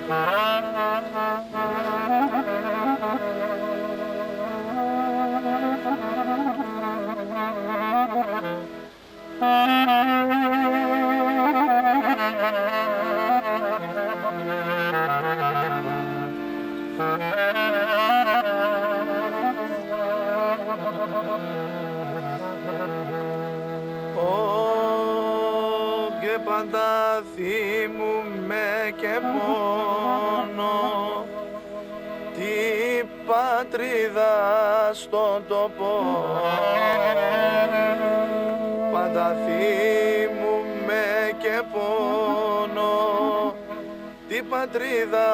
Και πάντα θυμούμαι και πόνο την πατρίδα στον τόπο. Πάντα θυμούμαι και πόνο την πατρίδα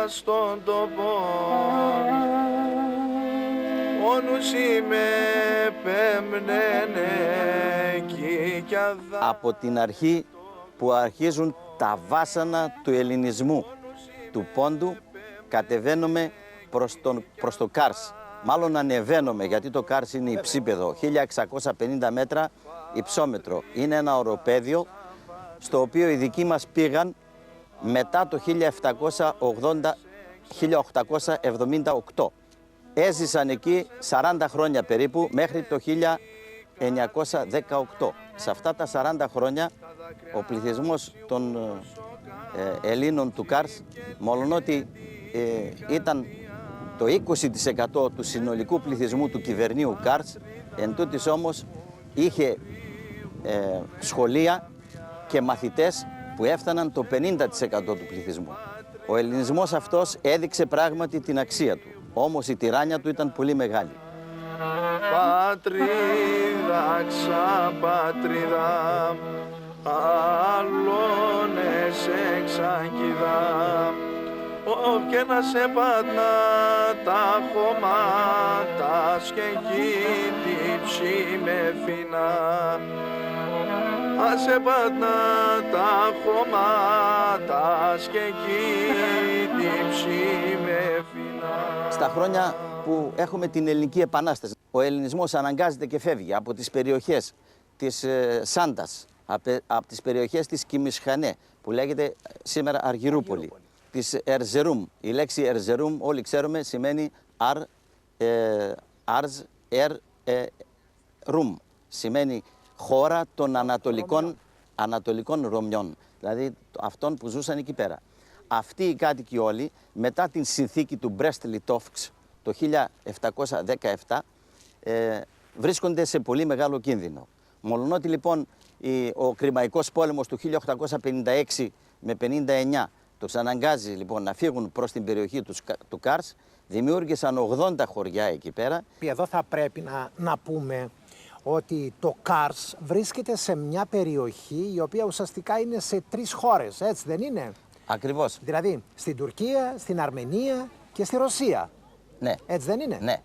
στον τόπο. Όνους είμαι πέμνενε κι αδά. Από την αρχή που αρχίζουν τα βάσανα του ελληνισμού, του πόντου, κατεβαίνουμε προς το Κάρς. Μάλλον ανεβαίνουμε, γιατί το Κάρς είναι υψίπεδο, 1650 μέτρα υψόμετρο. Είναι ένα οροπέδιο, στο οποίο οι δικοί μας πήγαν μετά το 1878. Έζησαν εκεί 40 χρόνια περίπου, μέχρι το 1918. Σε αυτά τα 40 χρόνια ο πληθυσμός των Ελλήνων του Κάρς, μολονότι ήταν το 20% του συνολικού πληθυσμού του κυβερνίου Κάρς, εν τούτης όμως είχε σχολεία και μαθητές που έφταναν το 50% του πληθυσμού. Ο ελληνισμός αυτός έδειξε πράγματι την αξία του, όμως η τυράννια του ήταν πολύ μεγάλη. Πατρίδα, ξαπατρίδα, άλλονες εξακίδα, και να σε πατνά τα χωμάτα και γύτυψη με φινά. Άσε πατνά τα χωμάτα και γύτυψη με φινά. Στα χρόνια που έχουμε την Ελληνική Επανάσταση, ο ελληνισμός αναγκάζεται και φεύγει από τις περιοχές της Σάντας, από τις περιοχές της Κιμισχανέ, που λέγεται σήμερα Αργυρούπολη, της Ερζερούμ. Η λέξη Ερζερούμ, όλοι ξέρουμε, σημαίνει Αρζ Ρούμ. Σημαίνει χώρα των ανατολικών Ρωμιών, δηλαδή αυτών που ζούσαν εκεί πέρα. Αυτοί οι κάτοικοι όλοι, μετά την συνθήκη του Μπρέστ-Λιτόφσκ το 1717, βρίσκονται σε πολύ μεγάλο κίνδυνο. Μολονότι λοιπόν ο Κρημαϊκός πόλεμος του 1856 με 59 τους αναγκάζει λοιπόν να φύγουν προς την περιοχή του Κάρς, δημιούργησαν 80 χωριά εκεί πέρα. Εδώ θα πρέπει να πούμε ότι το Κάρς βρίσκεται σε μια περιοχή η οποία ουσιαστικά είναι σε 3 χώρες, έτσι δεν είναι? Ακριβώς. Δηλαδή στην Τουρκία, στην Αρμενία και στη Ρωσία. Ναι. Έτσι δεν είναι? Ναι.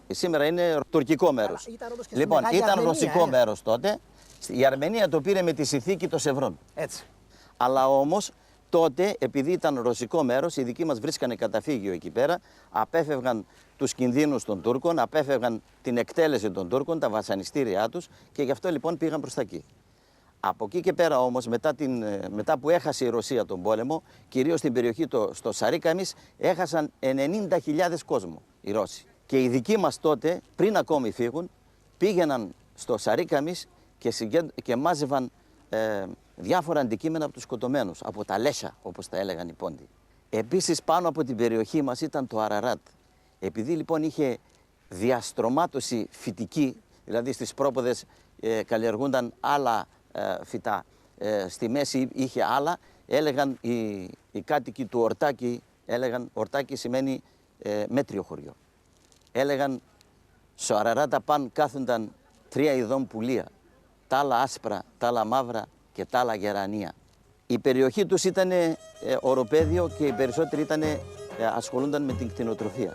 Σήμερα είναι τουρκικό μέρος. Λοιπόν, ήταν ρωσικό μέρος τότε. Η Αρμενία το πήρε με τη συνθήκη των Σευρών. Έτσι. Αλλά όμως τότε, επειδή ήταν ρωσικό μέρος, οι δικοί μας βρίσκανε καταφύγιο εκεί πέρα, απέφευγαν τους κινδύνους των Τούρκων, απέφευγαν την εκτέλεση των Τούρκων, τα βασανιστήριά τους, και γι' αυτό λοιπόν πήγαν προς τα εκεί. Από εκεί και πέρα όμως, μετά που έχασε η Ρωσία τον πόλεμο, κυρίως στην περιοχή στο Σαρίκαμις, έχασαν 90.000 κόσμο οι Ρώσοι. Και οι δικοί μας τότε, πριν ακόμη φύγουν, πήγαιναν στο Σαρίκαμις και μάζευαν διάφορα αντικείμενα από τους σκοτωμένους, από τα Λέσσα, όπως τα έλεγαν οι Πόντοι. Επίσης, πάνω από την περιοχή μας ήταν το Αραράτ. Επειδή λοιπόν είχε διαστρωμάτωση φυτική, δηλαδή στις πρόποδες καλλιεργούνταν άλλα φυτά, στη μέση είχε άλλα, έλεγαν οι κάτοικοι του Ορτάκη, έλεγαν, Ορτάκη σημαίνει μέτριο χωριό. Έλεγαν, στο Αραράτα παν κάθονταν 3 ειδών πουλία, τα άλλα άσπρα, τα άλλα μαύρα και τα άλλα γερανία. Η περιοχή τους ήταν οροπέδιο και οι περισσότεροι ασχολούνταν με την κτηνοτροφία.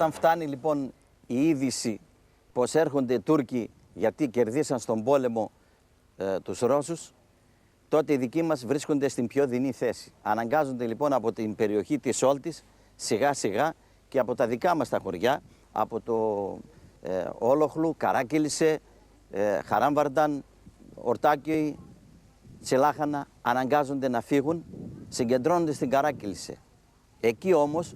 Όταν φτάνει λοιπόν η είδηση πως έρχονται οι Τούρκοι γιατί κερδίσαν στον πόλεμο τους Ρώσους, τότε οι δικοί μας βρίσκονται στην πιο δεινή θέση. Αναγκάζονται λοιπόν από την περιοχή της Όλτης σιγά σιγά και από τα δικά μας τα χωριά, από το Όλοχλου, Καράκυλισσε, Χαράμβαρνταν, Ορτάκιοι, Τσελάχανα, αναγκάζονται να φύγουν, συγκεντρώνονται στην Καράκυλισσε. Εκεί όμως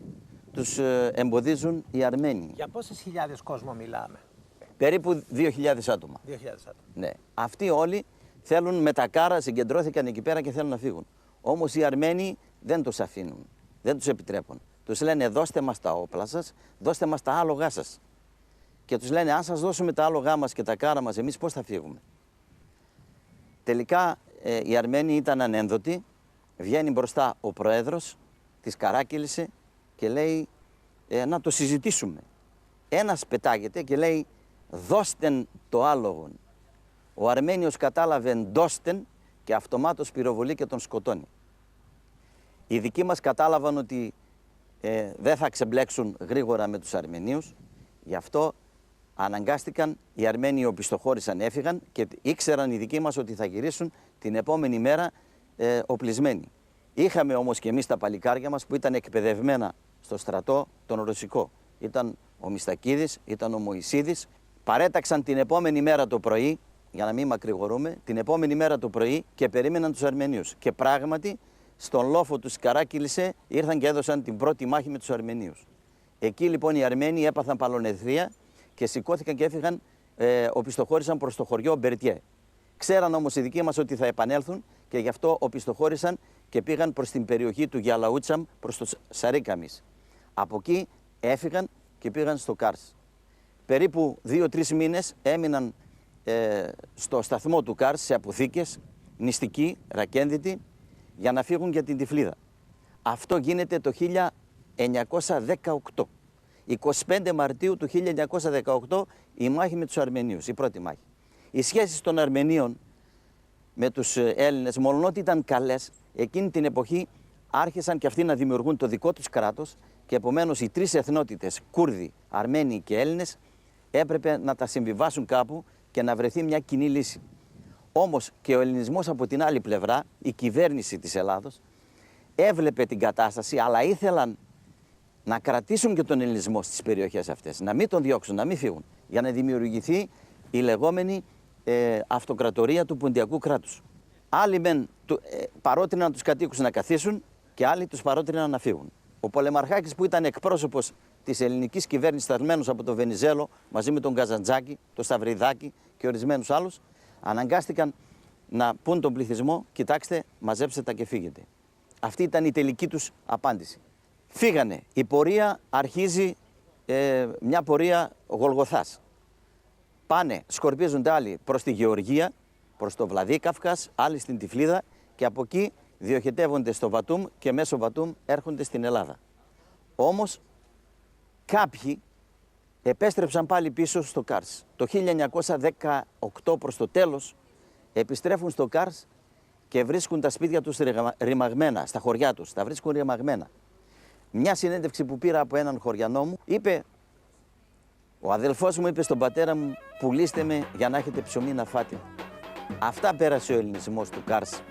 τους εμποδίζουν οι Αρμένοι. Για πόσες χιλιάδες κόσμο μιλάμε? Περίπου 2.000 άτομα. 2.000 άτομα. Ναι. Αυτοί όλοι θέλουν με τα κάρα, συγκεντρώθηκαν εκεί πέρα και θέλουν να φύγουν. Όμως οι Αρμένοι δεν τους αφήνουν, δεν τους επιτρέπουν. Τους λένε δώστε μας τα όπλα σας, δώστε μας τα άλογά σας. Και τους λένε αν σας δώσουμε τα άλογά μας και τα κάρα μας, εμείς πώς θα φύγουμε? Τελικά οι Αρμένοι ήταν ανένδοτοι, βγαίνει μπροστά ο πρόεδρος της Καράκυλισσε και λέει να το συζητήσουμε. Ένας πετάγεται και λέει δώστεν το άλογον. Ο Αρμένιος κατάλαβε ντώστεν και αυτομάτως πυροβολεί και τον σκοτώνει. Οι δικοί μας κατάλαβαν ότι δεν θα ξεμπλέξουν γρήγορα με τους Αρμενίους, γι' αυτό αναγκάστηκαν, οι Αρμένοι οπισθοχώρησαν, έφυγαν και ήξεραν οι δικοί μας ότι θα γυρίσουν την επόμενη μέρα οπλισμένοι. Είχαμε όμως και εμείς τα παλικάρια μας που ήταν εκπαιδευμένα στο στρατό τον Ρωσικό. Ήταν ο Μιστακίδης, ήταν ο Μωυσίδης. Παρέταξαν την επόμενη μέρα το πρωί, για να μην μακρηγορούμε, την επόμενη μέρα το πρωί και περίμεναν τους Αρμενίους. Και πράγματι στον λόφο του Καράκυλισσε ήρθαν και έδωσαν την πρώτη μάχη με τους Αρμενίους. Εκεί λοιπόν οι Αρμένοι έπαθαν παλονεθρία και σηκώθηκαν και έφυγαν, οπισθοχώρησαν προς το χωριό Μπερτιέ. Ξέραν όμως οι δικοί μας ότι θα επανέλθουν και γι' αυτό οπισθοχώρησαν και πήγαν προς την περιοχή του Γιαλαούτσαμ, προς το Σαρίκαμις. Από εκεί έφυγαν και πήγαν στο Κάρς. Περίπου 2-3 μήνες έμειναν στο σταθμό του Κάρς σε αποθήκες, νηστικοί, ρακένδυτοι, για να φύγουν για την Τυφλίδα. Αυτό γίνεται το 1918. 25 Μαρτίου του 1918 η μάχη με τους Αρμενίους, η πρώτη μάχη. Οι σχέσεις των Αρμενίων με τους Έλληνες, μολονότι ήταν καλές, εκείνη την εποχή άρχισαν και αυτοί να δημιουργούν το δικό τους κράτος και επομένως οι τρεις εθνότητες, Κούρδοι, Αρμένοι και Έλληνες, έπρεπε να τα συμβιβάσουν κάπου και να βρεθεί μια κοινή λύση. Όμως και ο ελληνισμός από την άλλη πλευρά, η κυβέρνηση της Ελλάδος, έβλεπε την κατάσταση, αλλά ήθελαν να κρατήσουν και τον ελληνισμό στις περιοχές αυτές, να μην τον διώξουν, να μην φύγουν, για να δημιουργηθεί η λεγόμενη αυτοκρατορία του Ποντιακού κράτους. Άλλοι μεν παρότριναν τους κατοίκους να καθίσουν και άλλοι τους παρότριναν να φύγουν. Ο Πολεμαρχάκης, που ήταν εκπρόσωπος της ελληνικής κυβέρνησης, σταλμένος από το Βενιζέλο, μαζί με τον Καζαντζάκη, τον Σταυριδάκη και ορισμένους άλλους, αναγκάστηκαν να πούν τον πληθυσμό, κοιτάξτε, μαζέψτε τα και φύγετε. Αυτή ήταν η τελική τους απάντηση. Φύγανε. Η πορεία αρχίζει μια πορεία Γολγοθάς. Πάνε, σκορπίζονται άλλοι προς τη Γεωργία, προς το Βλαδίκαυκας, άλλοι στην Τυφλίδα και από εκεί διοχετεύονται στο Βατούμ και μέσω Βατούμ έρχονται στην Ελλάδα. Όμως κάποιοι επέστρεψαν πάλι πίσω στο Κάρς. Το 1918 προς το τέλος επιστρέφουν στο Κάρς και βρίσκουν τα σπίτια τους ρημαγμένα, στα χωριά τους, τα βρίσκουν ρημαγμένα. Μια συνέντευξη που πήρα από έναν χωριανό μου, είπε, ο αδελφός μου είπε στον πατέρα μου, πουλήστε με για να έχετε ψωμί να φάτε. Αυτά πέρασε ο ελληνισμός του Κάρς.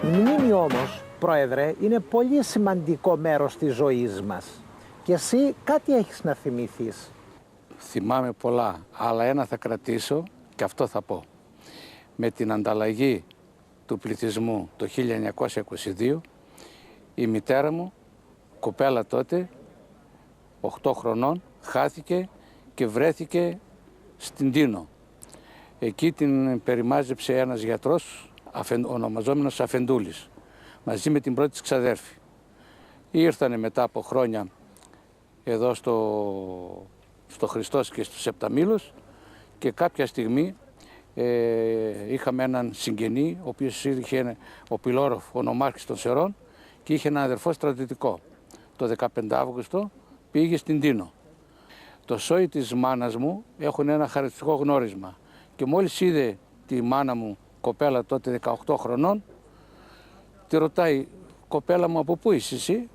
Η μνήμη όμως, Πρόεδρε, είναι πολύ σημαντικό μέρος της ζωής μας. Και εσύ κάτι έχεις να θυμηθείς. Θυμάμαι πολλά, αλλά ένα θα κρατήσω και αυτό θα πω. Με την ανταλλαγή του πληθυσμού το 1922, η μητέρα μου, κοπέλα τότε, 8 χρονών, χάθηκε και βρέθηκε στην Τίνο. Εκεί την περιμάζεψε ένας γιατρός, ονομαζόμενος Αφεντούλης, μαζί με την πρώτη της ξαδέρφη. Ήρθανε μετά από χρόνια εδώ στο Χριστός και στους Επταμήλους και κάποια στιγμή είχαμε έναν συγγενή, ο οποίος είχε ο Πυλώροφ, ο νομάρχης των Σερών, και είχε έναν αδερφό στρατιωτικό. Το 15 Αύγουστο πήγε στην Τίνο. Το σόι της μάνας μου έχουν ένα χαρακτηριστικό γνώρισμα και μόλις είδε τη μάνα μου, κοπέλα τότε 18 χρονών, τη ρωτάει, κοπέλα μου, από πού είσαι εσύ?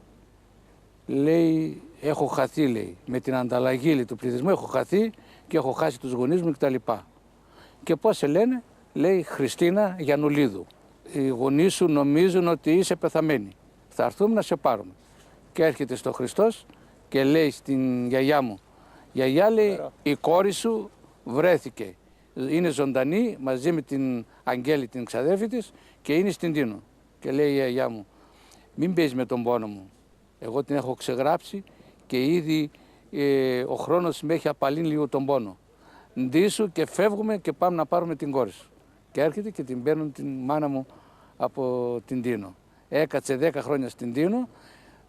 Λέει, έχω χαθεί, λέει, με την ανταλλαγή, λέει, του πληθυσμού έχω χαθεί και έχω χάσει τους γονείς μου κτλ. Και πώς σε λένε? Λέει, Χριστίνα Γιαννουλίδου. Οι γονείς σου νομίζουν ότι είσαι πεθαμένη. Θα έρθουμε να σε πάρουμε. Και έρχεται στο Χριστός και λέει στην γιαγιά μου, γιαγιά, λέει, η κόρη σου βρέθηκε. Είναι ζωντανή μαζί με την Αγγέλη, την ξαδέρφη της, και είναι στην Τίνο. Και λέει η γιαγιά μου, μην παίζεις με τον πόνο μου. Εγώ την έχω ξεγράψει και ήδη ο χρόνος με έχει απαλύνει λίγο τον πόνο. Ντύσου και φεύγουμε και πάμε να πάρουμε την κόρη σου. Και έρχεται και την παίρνουν την μάνα μου από την Τίνο. Έκατσε 10 χρόνια στην Τίνο,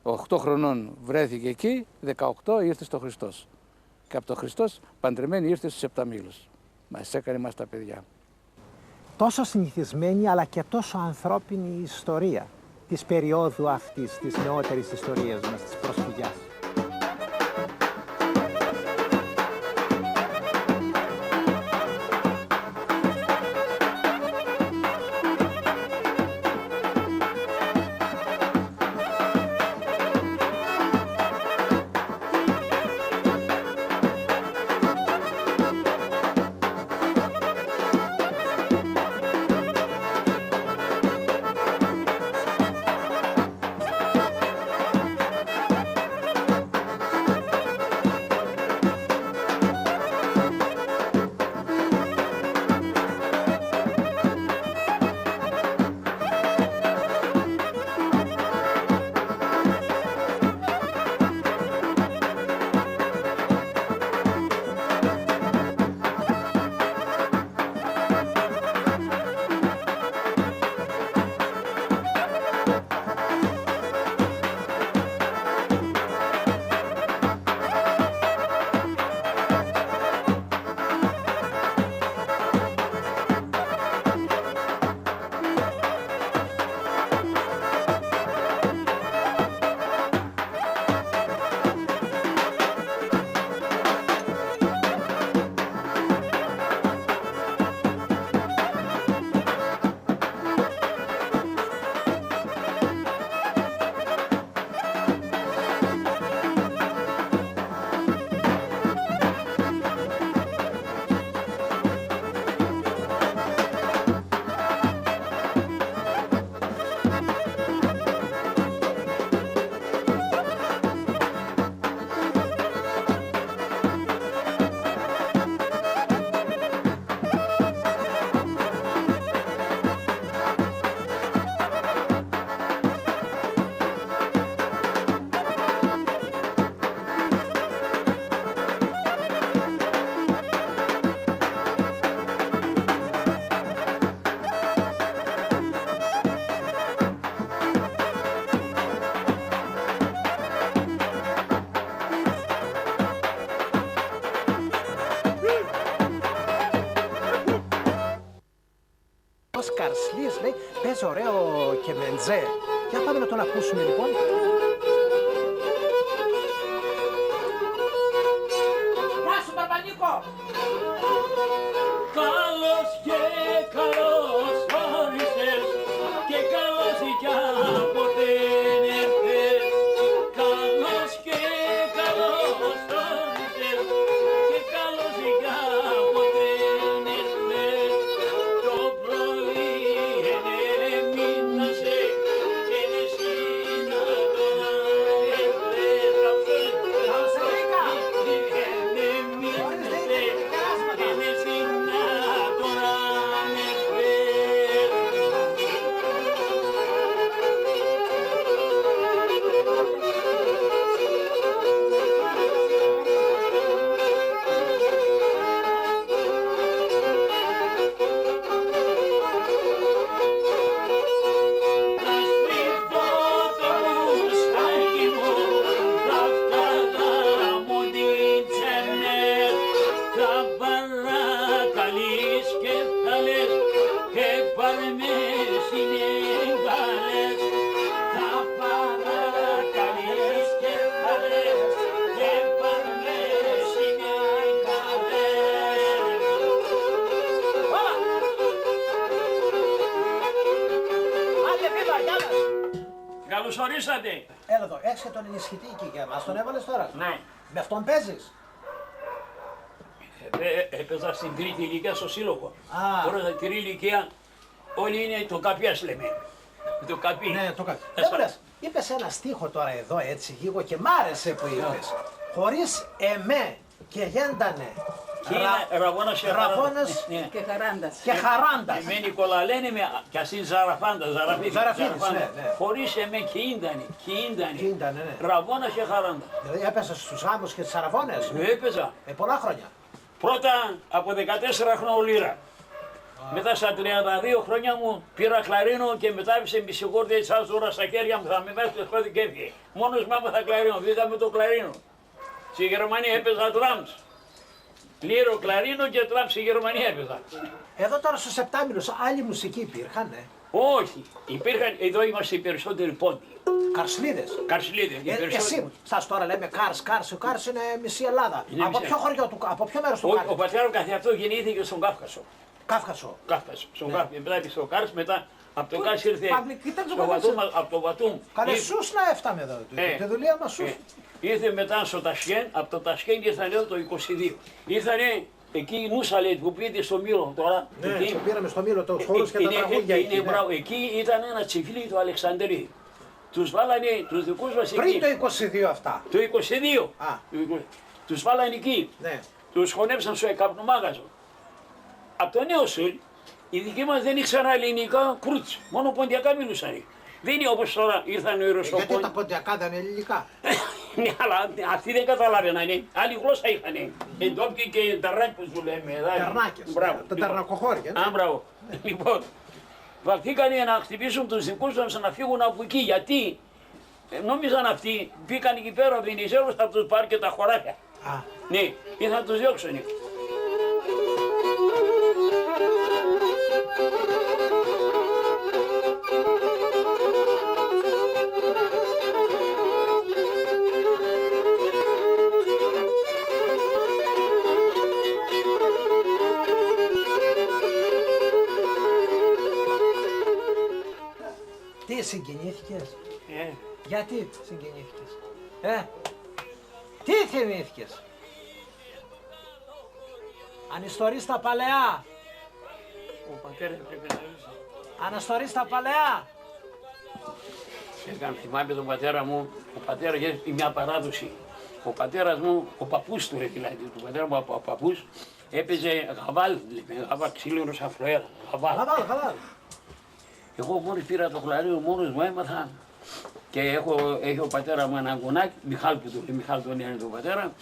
8 χρονών βρέθηκε εκεί, 18 ήρθε στο Χριστός. Και από το Χριστός παντρεμένη ήρθε στους Επταμήλους. Μας έκανε μας τα παιδιά. Τόσο συνηθισμένη αλλά και τόσο ανθρώπινη η ιστορία της περίοδου αυτής, της νεότερης ιστορίας μας, της προσφυγιάς. Καρσλίες, λέει, παίζει ωραίο και μεντζέ. Για πάμε να τον ακούσουμε λοιπόν. Γεια σου Παπανίκο! Καλώς και καλώς όρισες και καλώς για ποτέ έρθες. Καλώς και καλώς όρισες και καλώς για ποτέ έρθες. Το πρωί έμεινασαι φίλα, γεια μας. Καλώς ορίσατε. Έλα εδώ, έχεις και τον ενισχυτή εκεί για μας, τον έβαλες τώρα. Ναι. Με αυτόν παίζεις. Έπαιζα στην τρίτη ηλικία στο σύλλογο. Α. Τώρα στην τρίτη ηλικία όλοι είναι το καπιάς λέμε. Το καπί. Ναι, το κάνω. Δεν μου λες, είπες ένα στίχο τώρα εδώ έτσι λίγο και μ' άρεσε που είπες. Χωρίς εμέ και γέντανε. Ραβώνας και Ραβώνας Ναι. Και χαράντας. και χαράντας. Εμένη κολαλένε με κι ας είναι Ζαραφάντα, Ζαραφίδης, ναι. Χωρίς εμέ και ίντανε, Και ίντανε, ναι. Ραβώνας και Χαράντα. Δηλαδή έπεσες στους άμμους και τις αραβώνες. Έπαιζα. Πολλά χρόνια. Πρώτα από 14 χρόνια λίρα. Μετά στα 32 χρόνια μου πήρα κλαρίνο και μετά έπεσε μισηγόρδια της άλλης ώρα στα χέρια μου. Θα με μέσα στο σπίτι και έφυγε. Μόνος μου έμαθα κλαρίνο, βγήκα με το κλαρίνο. Στη Γερμανία έπαιζα τράμς. Λύρο, κλαρίνο και τράμς στη Γερμανία έπαιζα. Εδώ τώρα στους Επτάμινους άλλη μουσική υπήρχαν, Όχι, υπήρχαν, εδώ είμαστε οι περισσότεροι πόντοι. Καρσλίδες. Καρσιλίδες. οι περισσότεροι. Εσύ, σας τώρα λέμε Κάρς, ο Κάρς είναι μισή Ελλάδα. Είναι Από μισή. ποιο χωριό του, από ποιο μέρος του Ο Κάρς. πατέρα μου καθεαυτό γεννήθηκε στον Κάφκασο. Κάφκασο. Κάφκασο. Στον Κάφκασο. Μετά πήγε στο Κάρς, μετά από το Κάρς ήρθε Παύλη, κοίταξε στο το Βατούμ, κομμάτι. από το Βατούμ. Καλέ ήρθε- σούς να έφταμε εδώ. Τη δουλειά μας σούς. Ήρθε μετά στο Τασκέν, από το Τασκέν ήρθαν εδώ το 22. Ήρθανε εκεί η Νούσα λέει που πήγε στο Μήλο τώρα. Ναι, εκεί. το πήραμε στο Μήλο τους χώρους και τα τραγούδια εκεί. ναι. μπράβο, εκεί ήταν ένα τσιφλί του Αλεξανδρίου. Τους βάλανε τους δικούς μας Πριν εκεί. το 22 αυτά. Το 22. Α. Τους βάλανε εκεί. Ναι. Τους χωνέψαν στο εκαπνομάγαζο. Από το Νέο Σουλ, οι δικοί μας δεν ήξεραν ελληνικά κρούτς, μόνο ποντιακά μιλούσαν. Δεν είναι όπως τώρα ήρθαν οι Γιατί Ρωσοπόνοι. τα ποντιακά δεν είναι ελληνικά. Ναι, αλλά αυτοί δεν καταλάβαιναν. Άλλη γλώσσα είχαν. Εντόπιοι και τερνάκους που λέμε. Τερνάκες. Μπράβο. Τα τερνακοχώρια. ναι. Α, μπράβο. Λοιπόν, βαλθήκανε να χτυπήσουν τους δικούς τους να φύγουν από εκεί. Γιατί νόμιζαν αυτοί, μπήκαν εκεί πέρα ο Βενιζέλος θα τους πάρει και τα χωράφια. Α, Ναι, ή θα τους διώξουν. τι συγκινήθηκες. Ε, Γιατί συγκινήθηκες. Τι θυμήθηκες. Ανιστορείς τα παλαιά. ο πατέρας πρέπει να ζήσει. Αναστορείς τα παλαιά. Έκανε, θυμάμαι τον πατέρα μου, ο πατέρας είχε μια παράδοση. Ο πατέρας μου, ο παππούς του δηλαδή, του πατέρα μου ο παππούς, έπαιζε γαβάλ, γαβάλ ξύλινος αφροέρα, γαβάλ. Χαβάλ. Εγώ μόλις πήρα το χλαρίο μόνος μου έμαθα και έχει ο πατέρα μου ένα γονάκι, Μιχάλ που του λέει, Μιχάλ τον είναι τον πατέρα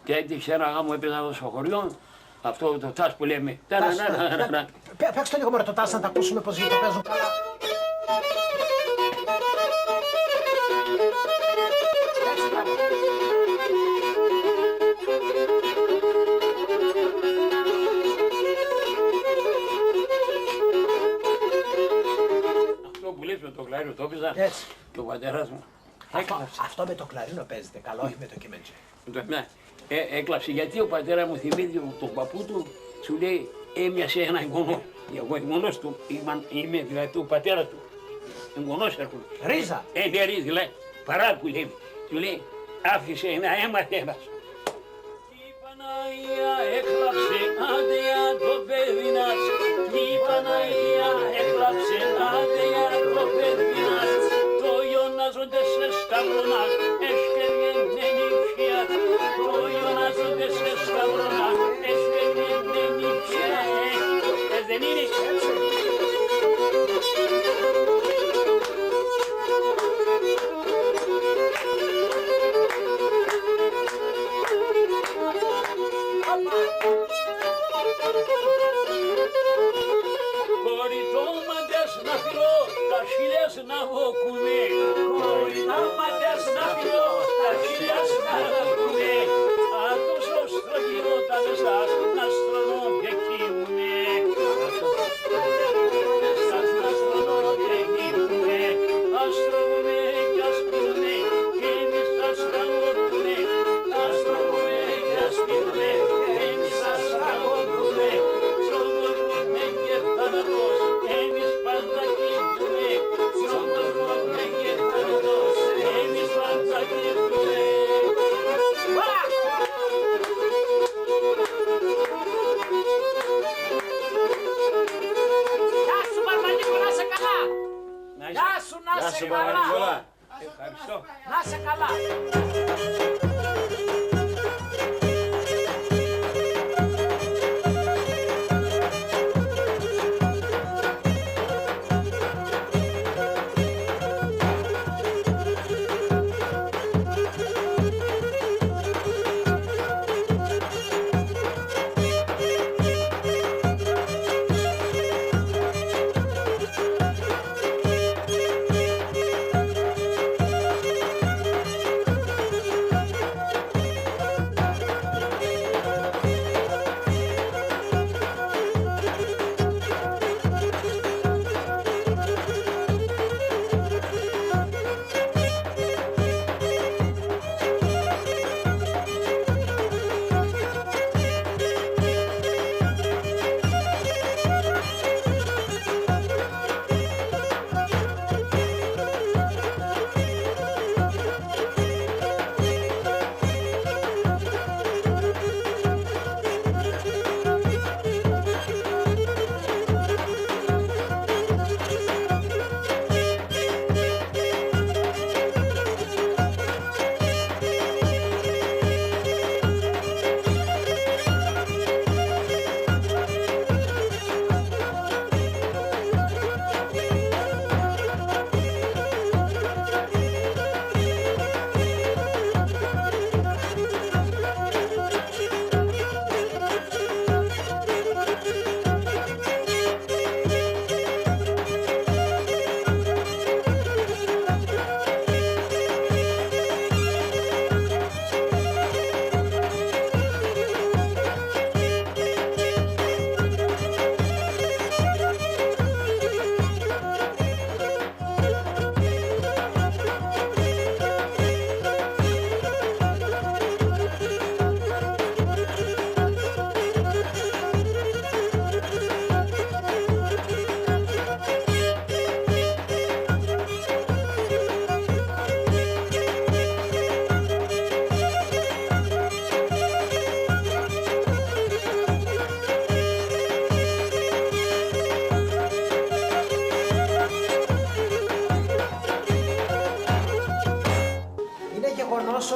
και έτυχε ένα γάμο έπαιζα εδώ στο χωριό, αυτό το τάς που λέμε. Παίξτε το λίγο μωρέ το τάς να τα ακούσουμε πως το παίζουν καλά. Παίξτε καλά. Αυτό που λες με το χλάριο το έπαιζα Έτσι. και ο πατέρας μου έκλαψε. Αυτό με το κλαρίνο παίζεται καλό, όχι με το κιμέντζι. Ναι, έκλαψε γιατί ο πατέρα μου θυμήθηκε τον παππού του, σου λέει έμοιασε ένα εγγονό. Εγώ εγγονός του είμαι δηλαδή του πατέρα του. Εγγονός έρχομαι. Ρίζα. Ναι, ρίζα, λέει. Παρά που λέει. Του λέει άφησε ένα αίμα ένας. Η Παναγία έκλαψε άντεα το παιδί μας. Η Παναγία έκλαψε άντεα το παιδί μας. Το Ιωνάζονται σε σταυρώνα, έσκευγενμένη πια. Το Ιωνάζονται σε σταυρώνα, έσκευγενμένη πια. Δεν είναι έτσι. Κοριτώματες να φιλώ, τα χίλιας να βοκουνε. Κοριτώματες να φιλώ, τα χίλιας να βοκουνε. Άτος ως τρογυρότα μεσάς, να στρωνώ και κύμουνε. Μεσάς να στρωνώ και κύμουνε. Αστρώνουμε κι ασπίρουνε, και εμείς σας τραγωδούνε. Αστρώνουμε κι ασπίρουνε, και εμείς σας τραγωδούνε. Στον κόσμο και θάνατος, εμείς πάντα κύβουνε. Γεια σου, να σε καλά. Ευχαριστώ. Να σε καλά.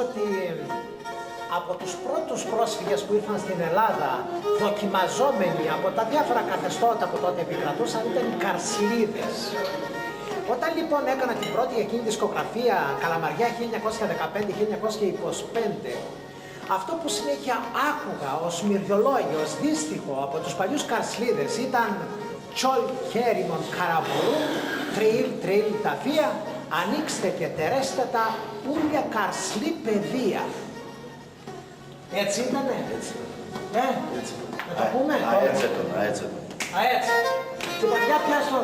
Ότι από τους πρώτους πρόσφυγες που ήρθαν στην Ελλάδα, δοκιμαζόμενοι από τα διάφορα καθεστώτα που τότε επικρατούσαν, ήταν οι Καρσλίδες. Όταν λοιπόν έκανα την πρώτη εκείνη δισκογραφία, Καλαμαριά 1915-1925, αυτό που συνέχεια άκουγα ως μυριολόγιο, ως δύστιχο από τους παλιούς Καρσλίδες ήταν «Τσολ χέριμον καραβουρού, τριλ τριλ τα βία, ανοίξτε και τερέστε τα πουλια καρσλή παιδεία». Έτσι ήτανε? Έτσι. Έτσι. Να το πούμε? Έτσι. Έτσι. Λοιπόν, για πιάσω.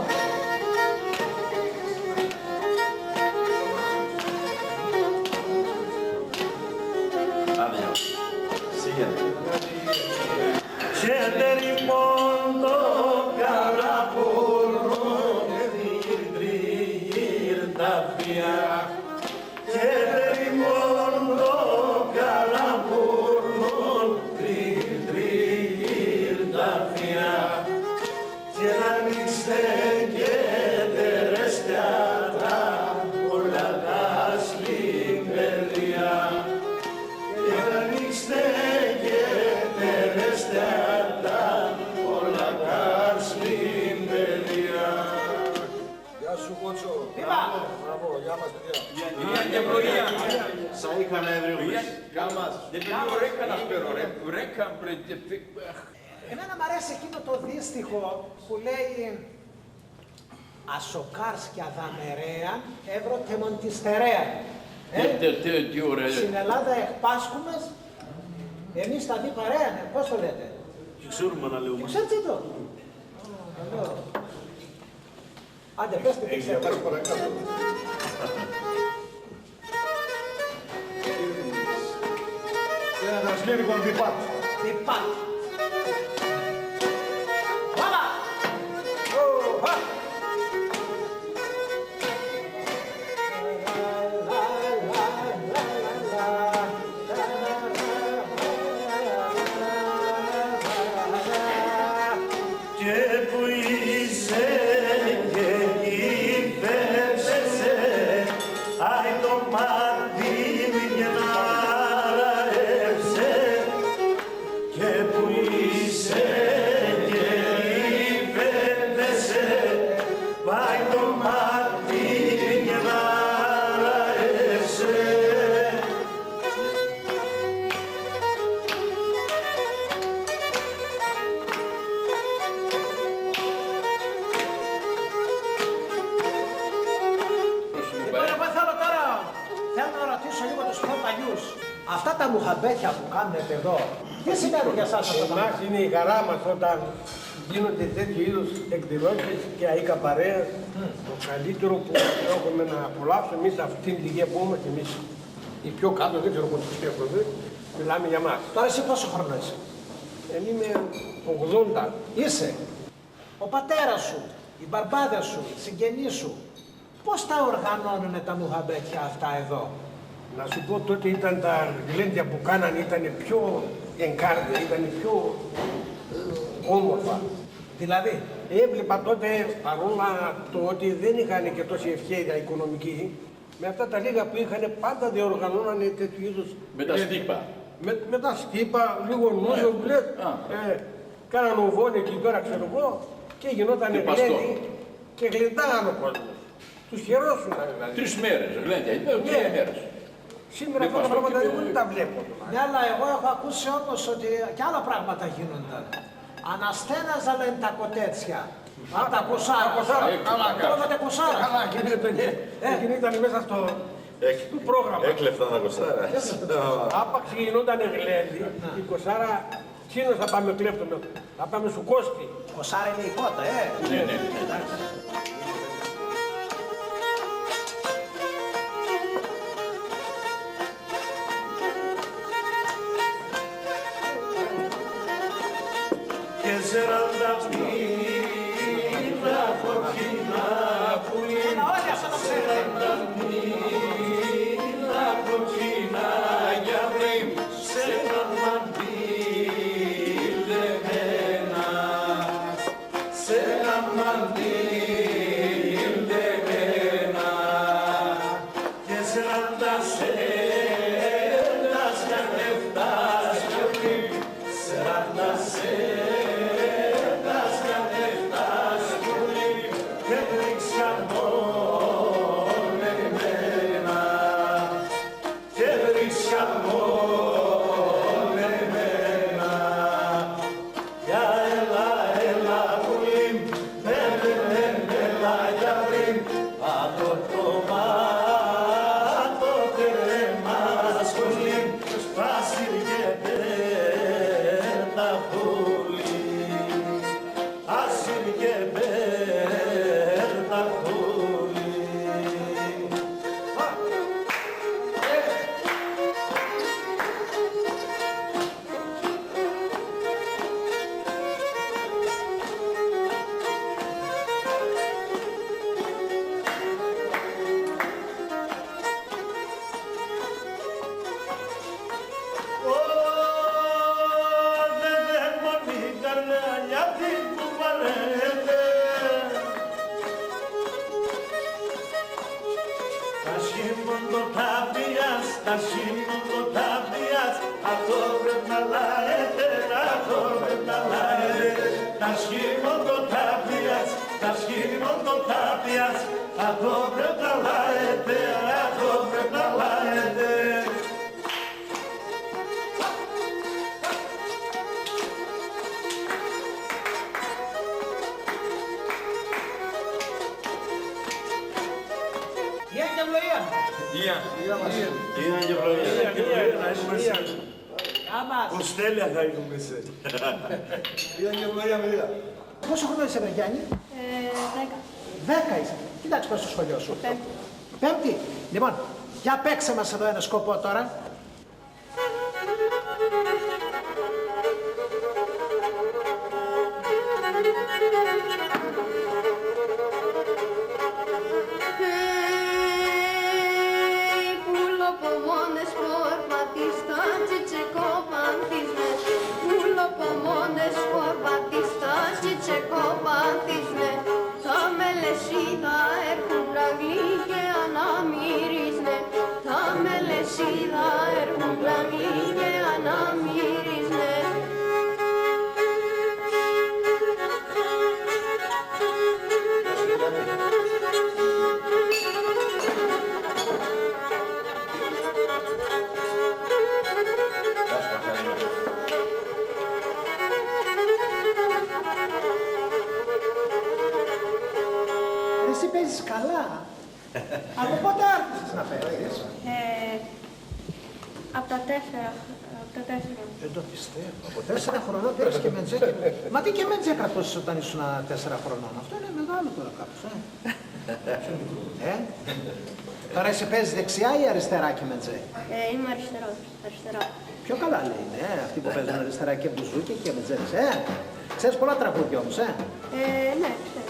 Εμένα μ' αρέσει εκείνο το δύστιχο που λέει «Ασοκάρς και αδαμερέαν εύρωτεμον της θερέαν». Στην Ελλάδα εκπάσκουμες, εμείς τα δει παρέαν, πώς το λέτε? Ξέρουμε να λέμε. Ξέρετε το. Άντε, πες τι ξέρετε. Ένας λύρικον διπάτ. Διπάτ. Και που είσαι και υπέρ Αυτά τα μουχαμπέτια που κάνετε εδώ, τι σημαίνει για εσάς αυτά τα Εμάς είναι η χαρά μας όταν γίνονται τέτοιου είδους εκδηλώσεις και αΐκα παρέας. Το καλύτερο που έχουμε να απολαύσουμε εμείς αυτή την ηλικία που είμαστε εμείς. Οι πιο κάτω, δεν ξέρω πόσο πιστεύω, μιλάμε για μας. Τώρα εσύ πόσο χρόνο είσαι? Είμαι 80. Είσαι. Ο πατέρας σου, οι μπαρμπάδες σου, οι συγγενείς σου, πώς τα οργανώνουν τα μουχαμπέτια αυτά εδώ? Να σου πω, τότε ήταν τα γλέντια που κάνανε, ήταν πιο εγκάρδια, ήταν πιο όμορφα. Δηλαδή, Έβλεπα τότε, παρόλα το ότι δεν είχαν και τόση ευχέρεια οικονομική, με αυτά τα λίγα που είχαν πάντα διοργανώνανε τέτοιου είδους. Με τα στύπα. Με τα στύπα, λίγο νούζο, μπλε. Κάνανε οβόνι εκεί πέρα, ξέρω εγώ, και γινόταν Και παστό. γλέντι και γλεντάγαν ο κόσμος. Τους χαιρόσουνα δηλαδή. 3 μέρες, γλέντια, ήταν 3 Ναι. μέρες. Σήμερα Με αυτά τα παστό πράγματα και δεν τα βλέπω. ναι, αλλά εγώ έχω ακούσει όμως ότι και άλλα πράγματα γίνονταν. Αναστέναζαν τα κοτέτσια. Από τα κοσάρα. Καλά, Τρώγατε κοσάρα. καλά, γίνεται, ναι. Εκείνη ήταν μέσα στο πρόγραμμα. Έκλεφταν τα κοστάρα. Άπαξ γινόταν γλέντι, η κοσάρα, εκείνος θα πάμε κλέφτομαι, θα πάμε σου κόστη. Κοσάρα είναι η κότα, Ναι, ναι. Και σεράντα πίνα κοκκίνα που είναι Όλοι αυτό το ξέρετε. πίνα κοκκίνα για βρήμ σε έναν μαντήλ δεμένα, σε έναν μαντήλ δεμένα και σεράντα σέρνας καθεφτάς και βρήμ σεράντα σέρνας καθεφτάς και βρήμ και βρίσκα μόνο εμένα και βρίσκα μόνο εμένα για έλα, έλα πουλί έλα για πριν από το μάτο κρέμας πουλί σπάσει και πέτα πουλί άσυρ και πέτα πουλί. Δεν μόνη καρδιά την που βαρέτε τα σύμβολο ταπείας, τα σύμβολο ταπείας αυτό πρέπει να λαέτε, αυτό πρέπει να λαέτε τα σύμβολο ταπείας, τα σύμβολο ταπείας αυτό πρέπει να λαέτε, αυτό πρέπει να λαέτε. Γεια και ευλογία. Είναι και ευλογία. Να είμαστε Γεια μας. κουστέλια θα έχουμε σε. Πόσο χρόνο είσαι, βρε Γιάννη? 10 είσαι. Κοίταξε πας στο σχολείο σου. Πέμπτη. Λοιπόν, για παίξε μας εδώ ένα σκοπό τώρα. Πουλο πομόνες φορματίστα τσιτσεκόπαντισμε Πουλο πομόνες φορματίστα τσιτσεκόπαντισμε Τα μελεσίδα έρχουν πραγλή και αναμυρίζνε Τα μελεσίδα έρχουν πραγλή και αναμυρίζνε Εσύ παίζεις καλά. Από πότε άρχισες να παίζεις? Από τα 4. Δεν το πιστεύω. Από 4 χρονών πήρες και μεντζέ. Μα τι και μεντζέ κρατώσεις όταν ήσουν 4 χρονών. Αυτό είναι μεγάλο τώρα κάπως. Τώρα εσύ παίζεις δεξιά ή αριστερά και μεντζέ? Είμαι αριστερά. Πιο καλά λέει, ναι, αυτοί που παίζουν αριστερά και μπουζούκι και μεντζές, Ξέρεις πολλά τραγούδια όμως, Ναι, ξέρω.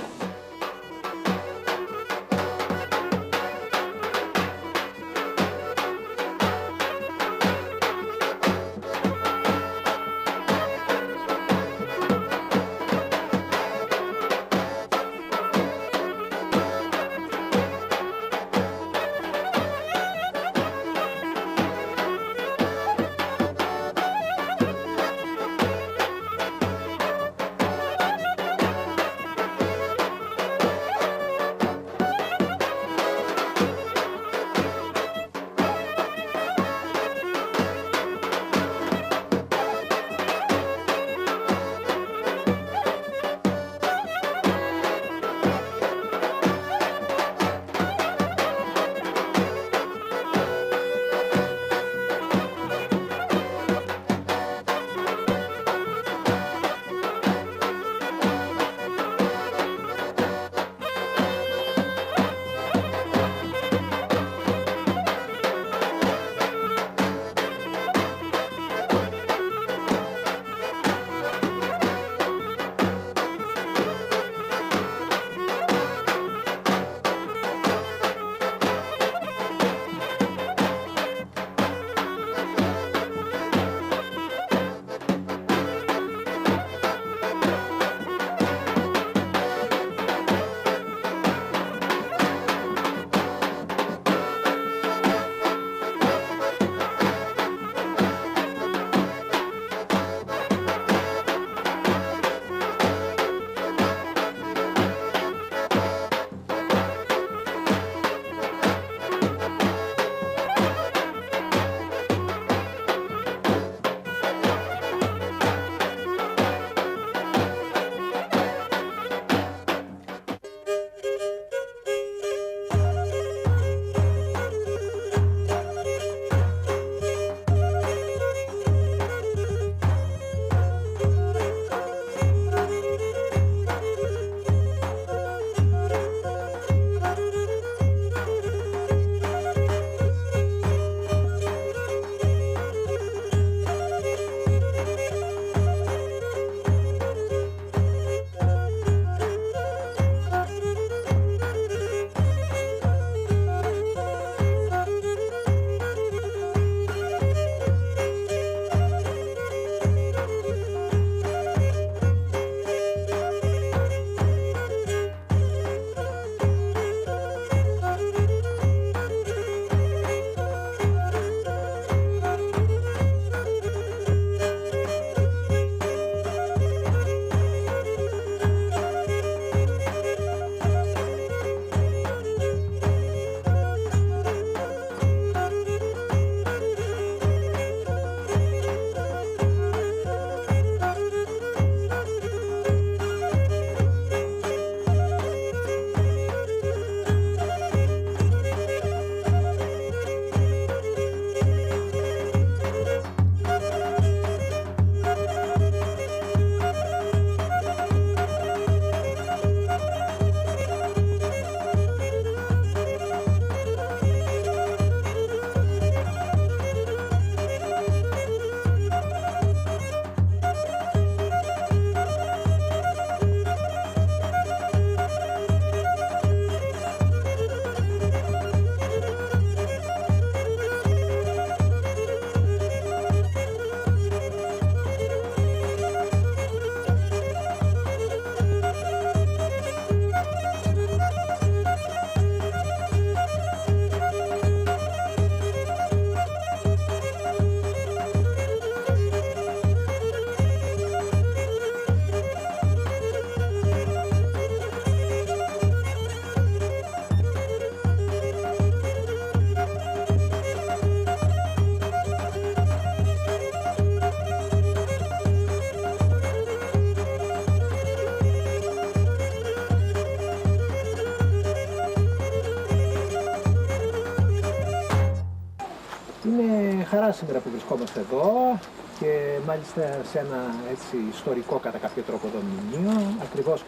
χαρά σήμερα που βρισκόμαστε εδώ και μάλιστα σε ένα έτσι ιστορικό κατά κάποιο τρόπο δομήνιο. Ακριβώς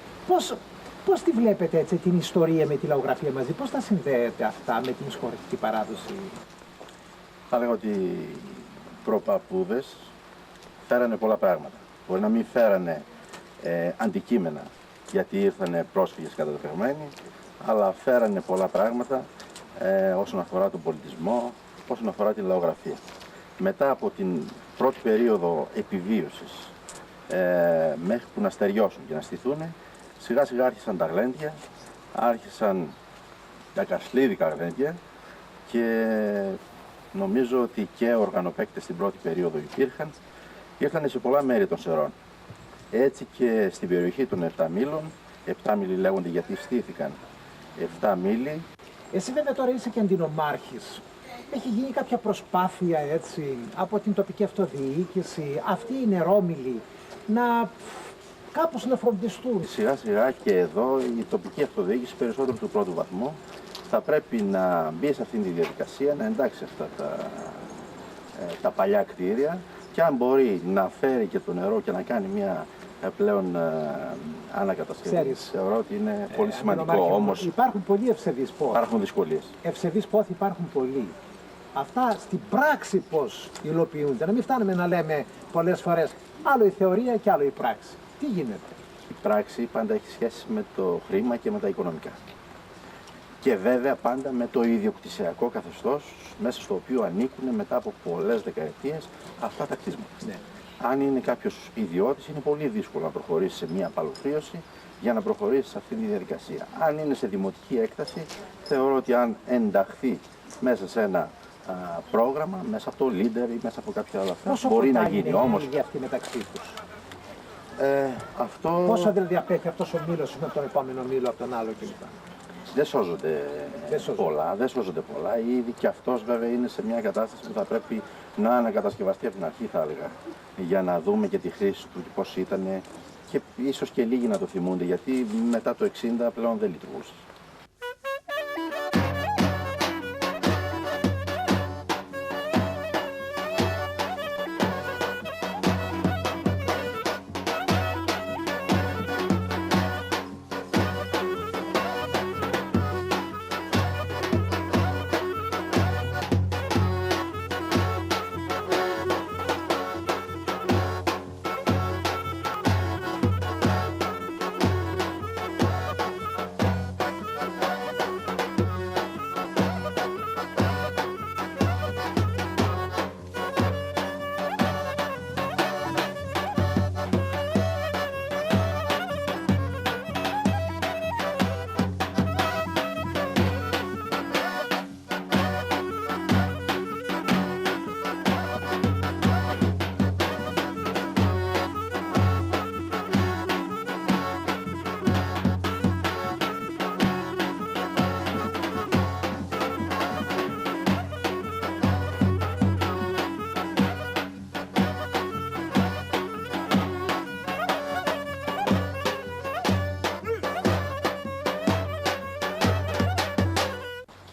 πώς τη βλέπετε έτσι την ιστορία με τη λαογραφία μαζί, πώς τα συνδέετε αυτά με την ισχυρική παράδοση? Θα λέγω ότι οι προπαπούδες φέρανε πολλά πράγματα. Μπορεί να μην φέρανε αντικείμενα, γιατί ήρθανε πρόσφυγες κατατεθειμένοι, αλλά φέρανε πολλά πράγματα όσον αφορά τον πολιτισμό, όσον αφορά τη λαογραφία. Μετά από την πρώτη περίοδο επιβίωσης, μέχρι που να στεριώσουν και να στηθούν, σιγά σιγά άρχισαν τα γλέντια, άρχισαν τα καρσλίδικα γλέντια και νομίζω ότι και οργανοπαίκτες στην πρώτη περίοδο υπήρχαν, ήρθαν σε πολλά μέρη των Σερών. Έτσι και στην περιοχή των 7 μήλων, 7 μήλοι λέγονται γιατί στήθηκαν 7 μήλοι. Εσύ βέβαια τώρα είσαι και αντινομάρχης. Έχει γίνει κάποια προσπάθεια έτσι από την τοπική αυτοδιοίκηση, αυτοί οι νερόμιλοι, να κάπως να φροντιστούν? Σιγά σιγά και εδώ η τοπική αυτοδιοίκηση περισσότερο του πρώτου βαθμού θα πρέπει να μπει σε αυτήν τη διαδικασία, να εντάξει αυτά τα παλιά κτίρια και αν μπορεί να φέρει και το νερό και να κάνει μια πλέον ανακατασκευή. Ξέρεις, θεωρώ ότι είναι πολύ σημαντικό, όμως υπάρχουν πολλοί ευσεβείς πόθοι. υπάρχουν δυσκολίες. Ευσεβείς πόθοι υπάρχουν πολλοί. Αυτά στην πράξη πώς υλοποιούνται, να μην φτάνουμε να λέμε πολλές φορές άλλο η θεωρία και άλλο η πράξη. Τι γίνεται? Η πράξη πάντα έχει σχέση με το χρήμα και με τα οικονομικά. Και βέβαια πάντα με το ιδιοκτησιακό καθεστώς μέσα στο οποίο ανήκουν μετά από πολλές δεκαετίες αυτά τα κτίσματα. Ναι. Αν είναι κάποιος ιδιώτης, είναι πολύ δύσκολο να προχωρήσει σε μια απαλωτρίωση για να προχωρήσει σε αυτή τη διαδικασία. Αν είναι σε δημοτική έκταση, θεωρώ ότι αν ενταχθεί μέσα σε ένα πρόγραμμα, μέσα από το leader ή μέσα από κάποια άλλα αυτά, μπορεί να γίνει. Όμως για αυτή μεταξύ τους? αυτό Πόσο δηλαδή απέχει αυτός ο μήλος με τον επόμενο μήλο από τον άλλο κλπ? δεν σώζονται Δεν σώζονται πολλά. Ήδη και αυτός βέβαια είναι σε μια κατάσταση που θα πρέπει να ανακατασκευαστεί από την αρχή, θα έλεγα, για να δούμε και τη χρήση του και πώς ήταν και ίσως και λίγοι να το θυμούνται, γιατί μετά το 60 πλέον δεν λειτουργούσε.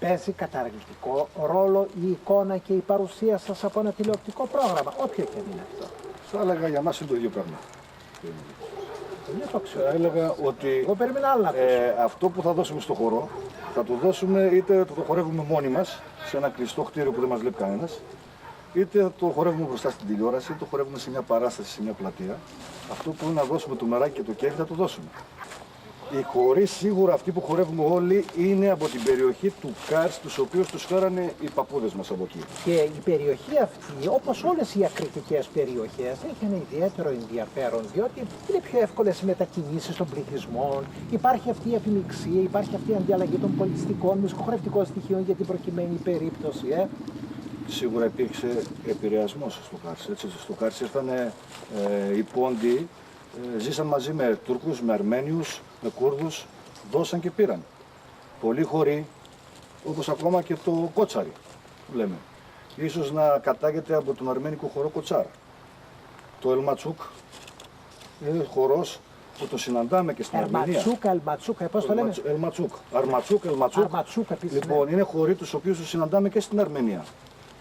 Παίζει καταρρυντικό ρόλο η εικόνα και η παρουσία σας από ένα τηλεοπτικό πρόγραμμα, όποιο και αν είναι αυτό? Θα έλεγα για μας είναι το ίδιο πράγμα. Δεν το ξέρω. Θα έλεγα ότι Εγώ περίμενα άλλα. αυτό που θα δώσουμε στο χορό, θα το δώσουμε είτε το χορεύουμε μόνοι μας, σε ένα κλειστό κτίριο που δεν μας βλέπει κανένας, είτε το χορεύουμε μπροστά στην τηλεόραση, είτε το χορεύουμε σε μια παράσταση, σε μια πλατεία. Αυτό που είναι να δώσουμε το μεράκι και το κέφι θα το δώσουμε. Οι χοροί σίγουρα αυτοί που χορεύουμε όλοι είναι από την περιοχή του Κάρς, τους οποίους τους φέρανε οι παππούδες μας από εκεί. Και η περιοχή αυτή, όπως όλες οι ακριτικές περιοχές, έχει ένα ιδιαίτερο ενδιαφέρον, διότι είναι πιο εύκολες οι μετακινήσεις των πληθυσμών, υπάρχει αυτή η επιμειξία, υπάρχει αυτή η αντιαλλαγή των πολιτιστικών, μουσικοχορευτικών στοιχείων για την προκειμένη περίπτωση. Σίγουρα υπήρξε επηρεασμός στο Κάρς. Έτσι, στο Κάρς ήρθαν οι Πόντιοι, ζήσαν μαζί με Τούρκους, με Αρμένιους, με Κούρδους, δώσαν και πήραν. Πολλοί χωρί, όπως ακόμα και το Κότσαρι, που λέμε. Ίσως να κατάγεται από τον αρμένικο χορό Κοτσάρ. Το Ελματσούκ είναι χορός που το συναντάμε και στην Αρμενία. Ελματσούκα, πώς το λέμε? Ελματσούκ. Αρματσούκ. Αρματσούκ επίσης. Λοιπόν, είναι χοροί τους οποίους τους συναντάμε και στην Αρμενία.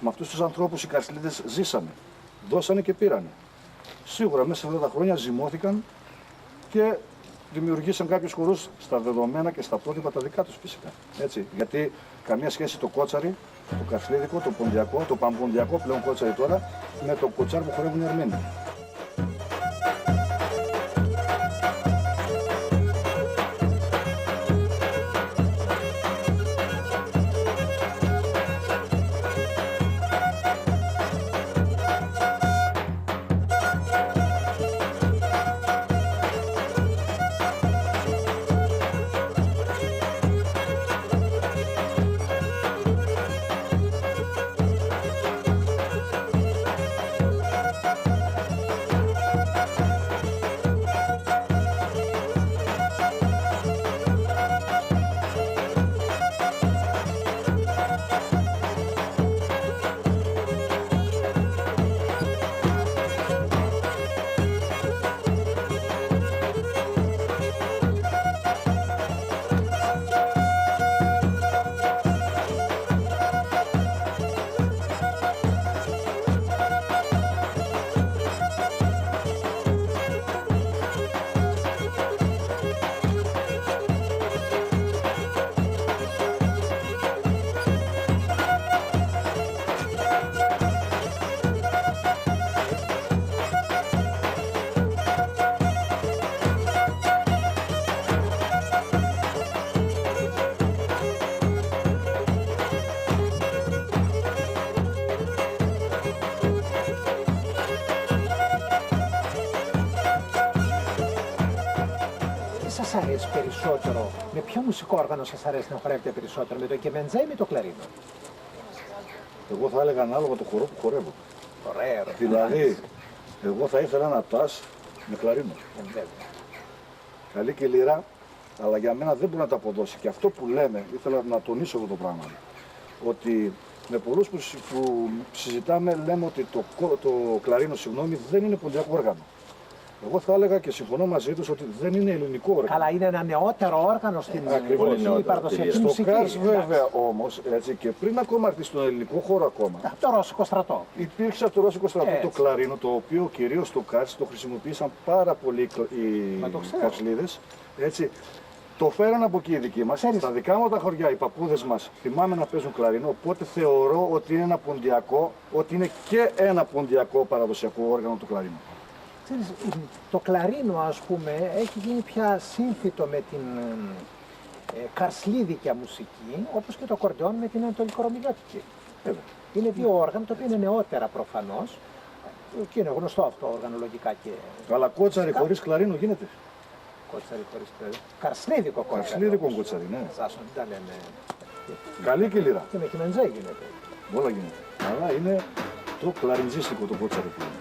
Με αυτούς τους ανθρώπους οι Καρσλίδες ζήσανε, δώσανε και πήρανε. Σίγουρα μέσα σε αυτά τα χρόνια ζυμώθηκαν και δημιουργήσαν κάποιους χορούς στα δεδομένα και στα πρότυπα τα δικά τους φυσικά. Έτσι, γιατί καμία σχέση το κότσαρι, το καρσλίδικο, το ποντιακό, το παμποντιακό πλέον κότσαρι τώρα, με το κοτσάρι που χορεύουν οι Αρμένοι. Σας αρέσει περισσότερο, με ποιο μουσικό όργανο σας αρέσει να χορεύετε περισσότερο, με το κεμεντζέ ή με το κλαρίνο? Εγώ θα έλεγα ανάλογα το χορό που χορεύω. Ωραίο. Δηλαδή, εγώ θα ήθελα ένα τας με κλαρίνο. Καλή και λυρά, αλλά για μένα δεν μπορεί να τα αποδώσει. Και αυτό που λέμε, ήθελα να τονίσω αυτό το πράγμα, ότι με πολλούς που συζητάμε λέμε ότι το κλαρίνο, δεν είναι ποντιακό όργανο. Εγώ θα έλεγα και συμφωνώ μαζί τους ότι δεν είναι ελληνικό όργανο. Καλά, είναι ένα νεότερο όργανο στην παραδοσιακή Στο μουσική. ΚΑΡΣ βέβαια όμως, έτσι, και πριν ακόμα έρθει στον ελληνικό χώρο ακόμα, Από το Ρώσικο στρατό. υπήρξε από το Ρώσικο στρατό Έτσι. το κλαρίνο, το οποίο κυρίως στο ΚΑΡΣ το χρησιμοποίησαν πάρα πολύ οι Καρσλίδες. Έτσι. Το φέραν από εκεί οι δικοί μας. Στα δικά μου τα χωριά, οι παππούδες μας θυμάμαι να παίζουν κλαρίνο, οπότε θεωρώ ότι είναι ένα ποντιακό, ότι είναι και ένα ποντιακό παραδοσιακό όργανο του κλαρίνου. Ξέρεις, το κλαρίνο, ας πούμε, έχει γίνει πια σύνθετο με την καρσλίδικια μουσική, όπως και το ακορντεόν με την ανατολικορωμιλιώτικη. Είναι δύο όργανα, τα οποία είναι νεότερα προφανώς, και είναι γνωστό αυτό όργανο λογικά και... Αλλά κότσαρι χωρίς κλαρίνο γίνεται. Κότσαρι χωρίς κλαρίνο. Καρσλίδικο κότσαρι. Καρσλίδικο κότσαρι, ναι. Σάσον, δεν τα λέμε. Καλή και λυρά. Και με κυμεντζέ γίνεται. Όλα γίνεται. Αλλά είναι το κλαριντζίστικο το κότσαρι που είναι.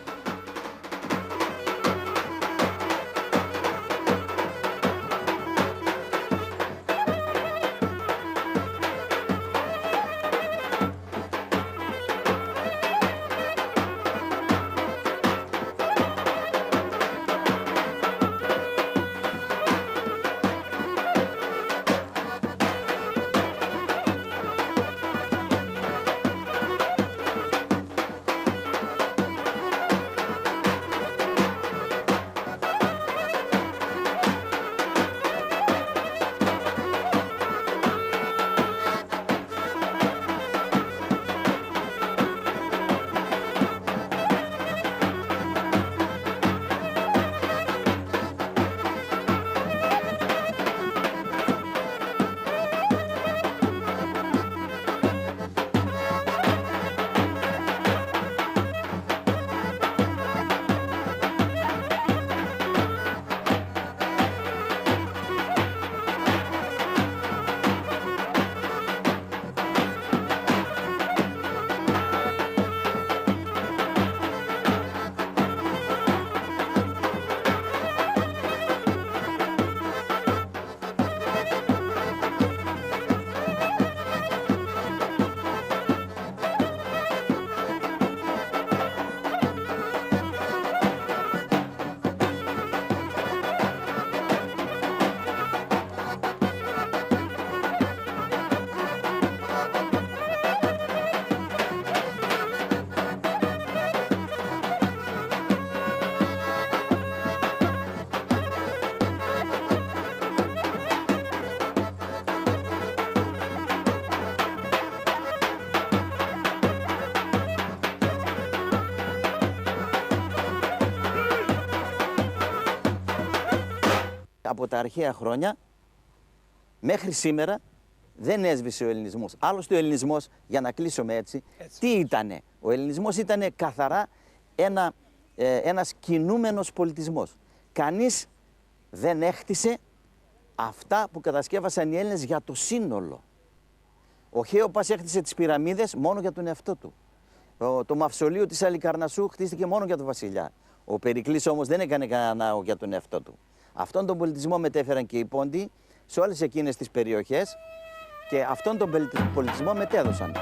από τα αρχαία χρόνια μέχρι σήμερα δεν έσβησε ο ελληνισμός. Άλλωστε ο ελληνισμός, για να κλείσουμε έτσι, τι ήτανε? Ο ελληνισμός ήτανε καθαρά ένας κινούμενος πολιτισμός. Κανείς δεν έχτισε αυτά που κατασκεύασαν οι Έλληνες για το σύνολο. Ο Χέοπας έχτισε τις πυραμίδες μόνο για τον εαυτό του. Το μαυσολείο της Αλικαρνασσού χτίστηκε μόνο για τον βασιλιά. Ο Περικλής όμως δεν έκανε κανένα ναό για τον εαυτό του. Αυτόν τον πολιτισμό μετέφεραν και οι Πόντιοι σε όλες εκείνες τις περιοχές και αυτόν τον πολιτισμό μετέδωσαν.